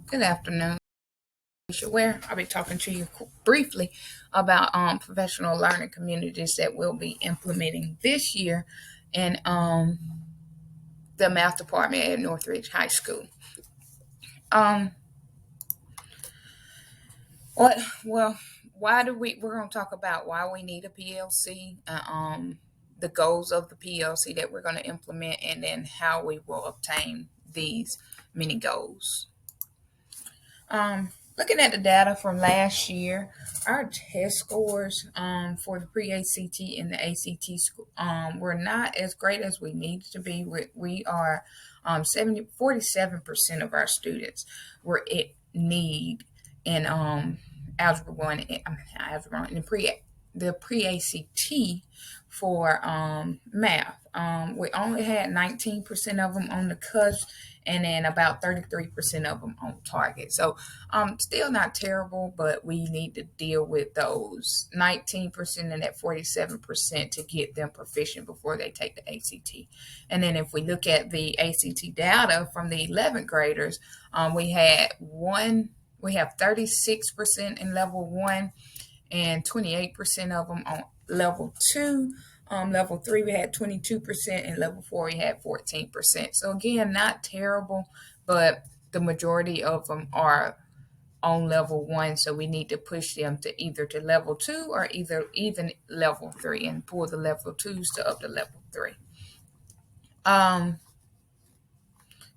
Good afternoon. Where I'll be talking to you briefly about professional learning communities that we'll be implementing this year in the math department at Northridge High School. Um, what? Well, why do we're going to talk about why we need a PLC, the goals of the PLC that we're going to implement, and then how we will obtain these many goals. Looking at the data from last year, our test scores for the pre-ACT and the ACT were not as great as we needed to be. We are 47% of our students were at need in algebra one, in the pre-ACT for math. We only had 19% of them on the cusp, and then about 33% of them on target. So, still not terrible, but we need to deal with those 19% and that 47% to get them proficient before they take the ACT. And then if we look at the ACT data from the 11th graders, we have 36% in level one and 28% of them on level two. Level three, we had 22%, and level four, we had 14%. So, again, not terrible, but the majority of them are on level one. So, we need to push them to either to level two or even level three and pull the level twos to up to level three.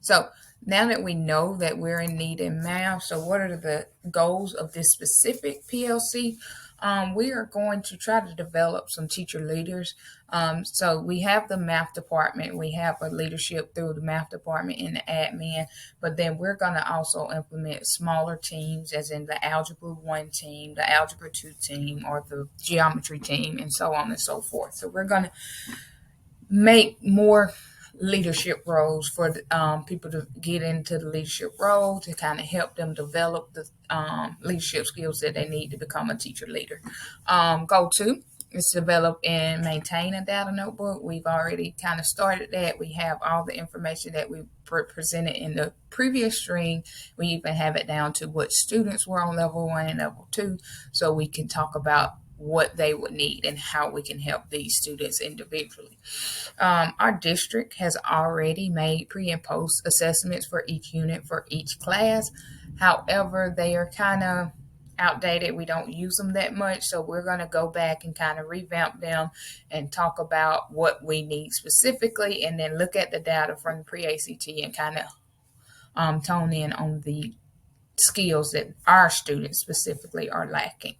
So, now that we know that we're in need in math, so what are the goals of this specific PLC? We are going to try to develop some teacher leaders. So we have the math department, we have a leadership through the math department and the admin, but then we're going to also implement smaller teams, as in the algebra 1 team, the algebra 2 team, or the geometry team, and so on and so forth. So we're going to make more leadership roles for people to get into the leadership role to kind of help them develop the leadership skills that they need to become a teacher leader. Goal two is develop and maintain a data notebook. We've already kind of started that. We have all the information that we presented in the previous string. We even have it down to what students were on level one and level two, so we can talk about what they would need and how we can help these students individually. Our district has already made pre and post assessments for each unit for each class. However, they are kind of outdated. We don't use them that much. So we're going to go back and kind of revamp them and talk about what we need specifically, and then look at the data from the pre-ACT and kind of tone in on the skills that our students specifically are lacking.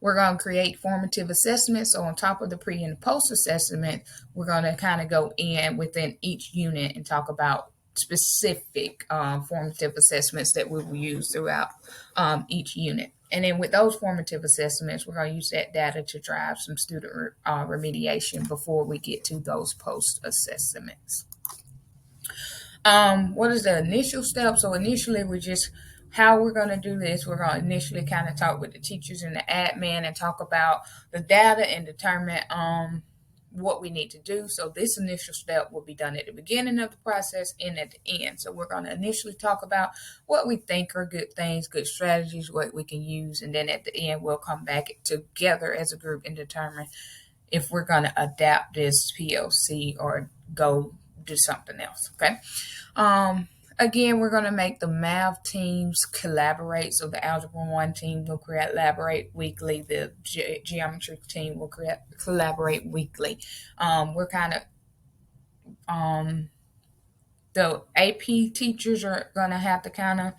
We're going to create formative assessments. So on top of the pre and post assessment, we're going to kind of go in within each unit and talk about specific formative assessments that we will use throughout each unit. And then with those formative assessments, we're going to use that data to drive some student remediation before we get to those post assessments. What is the initial step? So initially, we just how we're going to do this. We're going to initially kind of talk with the teachers and the admin and talk about the data and determine what we need to do. So this initial step will be done at the beginning of the process and at the end. So we're going to initially talk about what we think are good things, good strategies, what we can use, and then at the end we'll come back together as a group and determine if we're going to adapt this PLC or go do something else. Okay. Again, we're going to make the math teams collaborate. So the Algebra 1 team will collaborate weekly. The geometry team will collaborate weekly. We're kind of, the AP teachers are going to have to kind of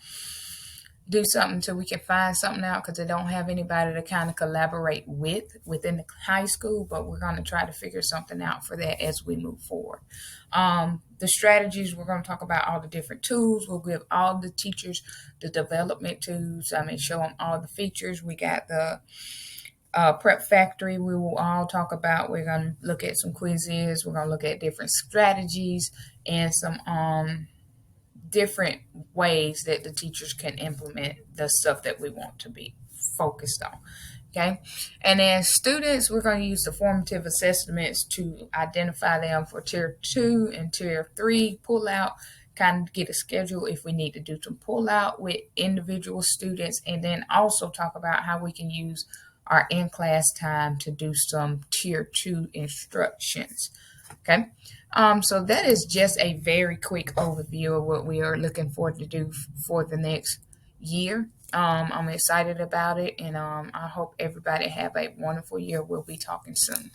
do something so we can find something out, because they don't have anybody to kind of collaborate within the high school, but we're going to try to figure something out for that as we move forward. The strategies, we're going to talk about all the different tools. We'll give all the teachers the development tools. Show them all the features. We got the Prep Factory we will all talk about. We're going to look at some quizzes. We're going to look at different strategies and some different ways that the teachers can implement the stuff that we want to be focused on. Okay. And then students, we're going to use the formative assessments to identify them for tier 2 and tier 3 pull out kind of get a schedule if we need to do some pull out with individual students, and then also talk about how we can use our in-class time to do some tier 2 instructions. Okay. So that is just a very quick overview of what we are looking forward to do for the next year. I'm excited about it, and I hope everybody have a wonderful year. We'll be talking soon.